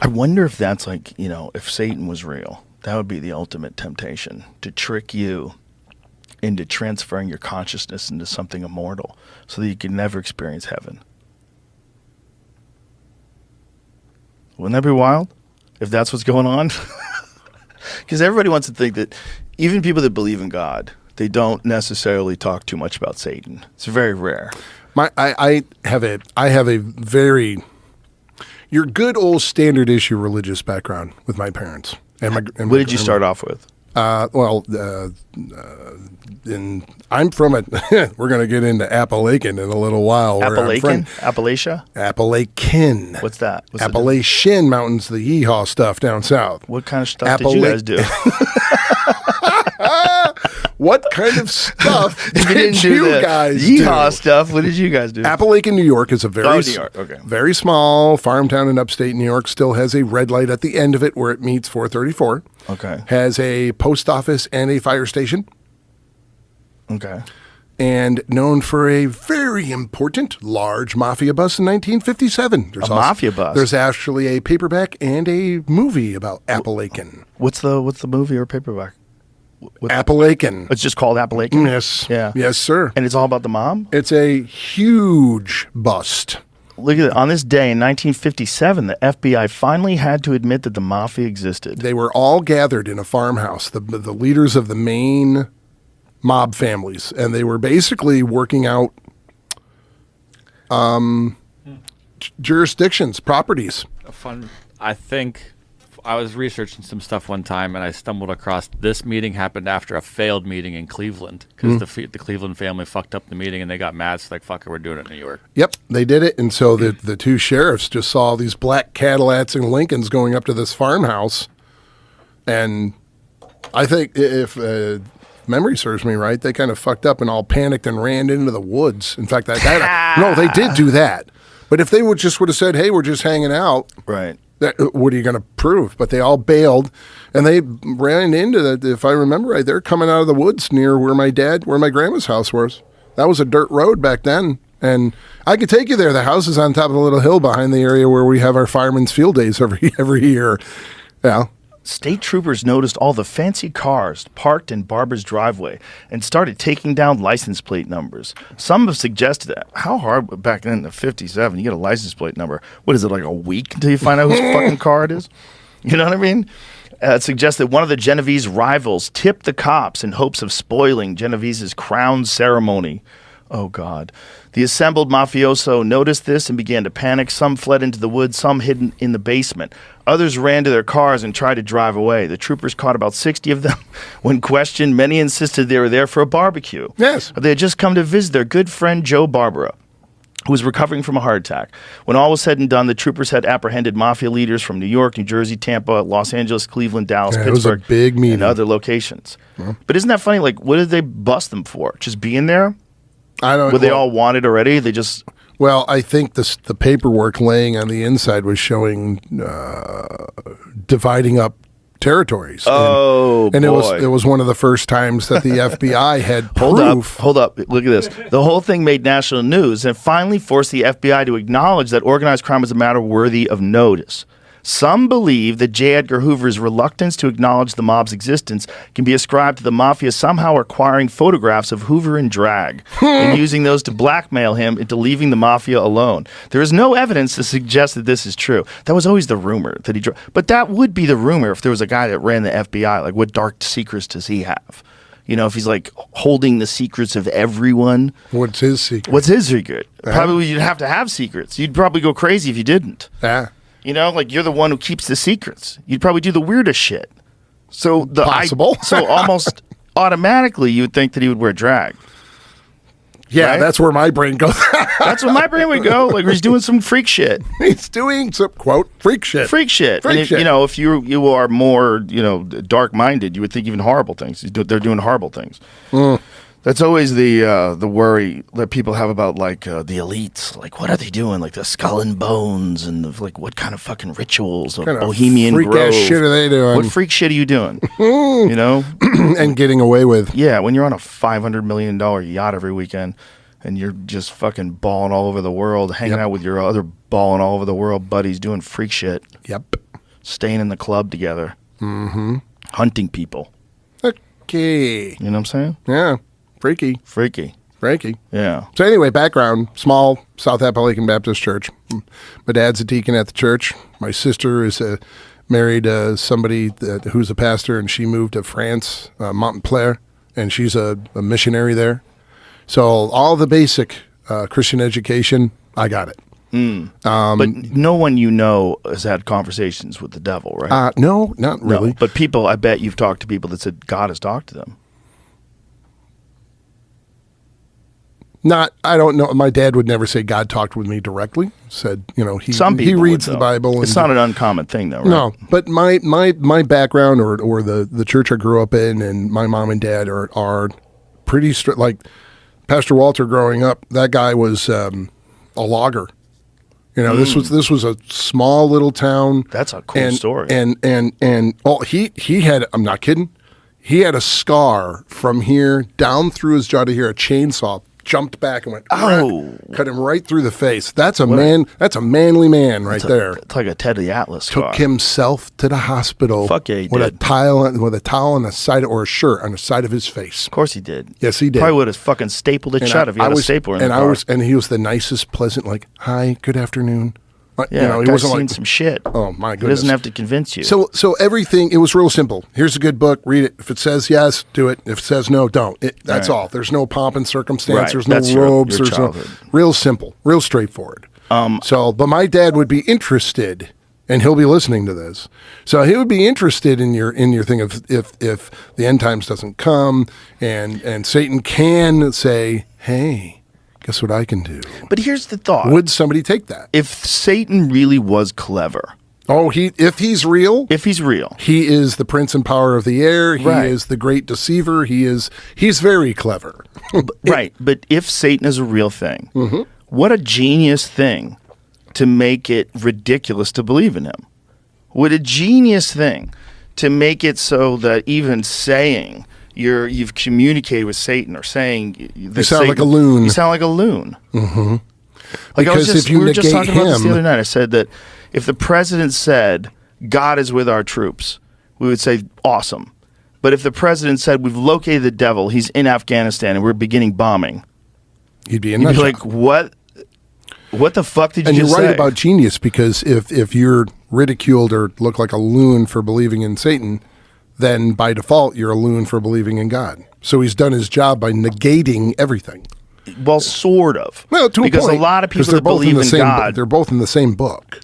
I wonder if that's like, if Satan was real, that would be the ultimate temptation, to trick you into transferring your consciousness into something immortal so that you can never experience heaven. Wouldn't that be wild if that's what's going on? Because everybody wants to think that even people that believe in God, they don't necessarily talk too much about Satan. It's very rare. I have a very your good old standard issue religious background with my parents. What did you start off with? I'm from it. We're going to get into Appalachian in a little while. Appalachia? Appalachian. What's that? Appalachian Mountains, the yeehaw stuff down south. What kind of stuff did you guys do? What kind of stuff did you guys do? Yeehaw stuff. What did you guys do? Appalachian, New York is a very small farm town in upstate New York. Still has a red light at the end of it where it meets 434. Okay. Has a post office and a fire station. Okay. And known for a very important large Mafia bus in 1957. Mafia bus? There's actually a paperback and a movie about Appalachian. What's the movie or paperback? Appalachian. It's just called Appalachian? Yes. Yeah. Yes, sir. And it's all about the mom? It's a huge bust. Look at it. On this day in 1957, the FBI finally had to admit that the Mafia existed. They were all gathered in a farmhouse, the leaders of the main mob families, and they were basically working out jurisdictions, properties. I think I was researching some stuff one time, and I stumbled across this meeting happened after a failed meeting in Cleveland because the Cleveland family fucked up the meeting, and they got mad. So like, fuck it, we're doing it in New York. Yep, they did it, and so the two sheriffs just saw these black Cadillacs and Lincolns going up to this farmhouse, and I think if memory serves me right, they kind of fucked up and all panicked and ran into the woods. In fact, no, they did do that. But if they would have said, "Hey, we're just hanging out," right? What are you going to prove? But they all bailed, and they ran into that. If I remember right, they're coming out of the woods near where my grandma's house was. That was a dirt road back then, and I could take you there. The house is on top of a little hill behind the area where we have our firemen's field days every year. Yeah. State troopers noticed all the fancy cars parked in Barbara's driveway and started taking down license plate numbers. Some have suggested that. How hard back then in 57, you get a license plate number. What is it, like a week until you find out whose fucking car it is? You know what I mean? It suggests that one of the Genovese rivals tipped the cops in hopes of spoiling Genovese's crown ceremony. Oh, God. The assembled mafioso noticed this and began to panic. Some fled into the woods, some hidden in the basement. Others ran to their cars and tried to drive away. The troopers caught about 60 of them. When questioned, many insisted they were there for a barbecue. Yes. They had just come to visit their good friend Joe Barbara, who was recovering from a heart attack. When all was said and done, the troopers had apprehended mafia leaders from New York, New Jersey, Tampa, Los Angeles, Cleveland, Dallas, Pittsburgh, it was a big meeting. And other locations. But isn't that funny? Like, what did they bust them for? Just being there? Were they all wanted already? They just... Well, I think the paperwork laying on the inside was showing dividing up territories. Oh, and boy. it was one of the first times that the FBI had proof. Hold up. Look at this. The whole thing made national news and finally forced the FBI to acknowledge that organized crime was a matter worthy of notice. Some believe that J. Edgar Hoover's reluctance to acknowledge the mob's existence can be ascribed to the mafia somehow acquiring photographs of Hoover in drag and using those to blackmail him into leaving the mafia alone. There is no evidence to suggest that this is true. That was always the rumor that he drove. But that would be the rumor if there was a guy that ran the FBI. Like, what dark secrets does he have? You know, if he's like holding the secrets of everyone. What's his secret? What's his secret? Probably you'd have to have secrets. You'd probably go crazy if you didn't. Yeah. You know, like you're the one who keeps the secrets. You'd probably do the weirdest shit. So Possible. So almost automatically you would think that he would wear drag. Yeah, right? That's where my brain goes. That's where my brain would go. Like he's doing some freak shit. He's doing some, quote, freak shit. Freak shit. Freak if, shit. You know, if you are more, dark-minded, you would think even horrible things. They're doing horrible things. That's always the worry that people have about, like, the elites. Like, what are they doing? Like, the skull and bones and, like, what kind of fucking rituals? What kind of Bohemian Grove. freak-ass shit are they doing? What freak shit are you doing? You know? And getting away with. Yeah, when you're on a $500 million yacht every weekend and you're just fucking balling all over the world, hanging out with your other balling all over the world buddies doing freak shit. Yep. staying in the club together, hunting people. Okay. You know what I'm saying? Yeah. Freaky. Freaky. Yeah. So anyway, background, small South Appalachian Baptist church. My dad's a deacon at the church. My sister is married somebody who's a pastor, and she moved to France, Montpellier, and she's a missionary there. So all the basic Christian education, I got it. But no one you know has had conversations with the devil, right? No, not really. No, but people, I bet you've talked to people that said God has talked to them. I don't know. My dad would never say God talked with me directly. Said, he Some people reads would, the Bible. It's not an uncommon thing, though, right? No, but my background or the church I grew up in, and my mom and dad are pretty strict. Like Pastor Walter growing up, that guy was a logger. This was a small little town. That's a cool story. And he had, I'm not kidding, he had a scar from here down through his jaw to here, a chainsaw jumped back and went, cut him right through the face. That's a manly man right there. It's like a Ted the Atlas scar. Took himself to the hospital. Fuck yeah, he with did. a towel on the side or a shirt on the side of his face. Of course he did. Yes, he did. Probably would have fucking stapled it shut if he had a stapler in the car. And he was the nicest, pleasant, like, hi, good afternoon. Yeah, he wasn't seen like some shit. Oh my goodness! He doesn't have to convince you. So everything, it was real simple. Here's a good book. Read it. If it says yes, do it. If it says no, don't. That's all. There's no pomp and circumstance. Right. There's no That's robes. your There's no childhood. real simple, real straightforward. But my dad would be interested, and he'll be listening to this. So he would be interested in your thing of if the end times doesn't come, and Satan can say, hey. Guess what I can do? But here's the thought. Would somebody take that? If Satan really was clever. If he's real? If he's real. He is the prince and power of the air. He Right. is the great deceiver. He's very clever. Right. But if Satan is a real thing, what a genius thing to make it ridiculous to believe in him. What a genius thing to make it so that even saying you've communicated with Satan or saying that You sound like a loon. You sound like a loon. Mm-hmm. Like Because if you we were just negate talking about this the him- other night. I said that if the president said God is with our troops, we would say awesome. But if the president said we've located the devil, he's in Afghanistan, and we're beginning bombing, You'd be in you'd that be like, what? What the fuck did you And just you're say? right about genius, because if you're ridiculed or look like a loon for believing in Satan, then by default you're a loon for believing in God. So he's done his job by negating everything. Well, sort of. Well, to because a point, lot of 'cause people that believe in God, they're both in the same book.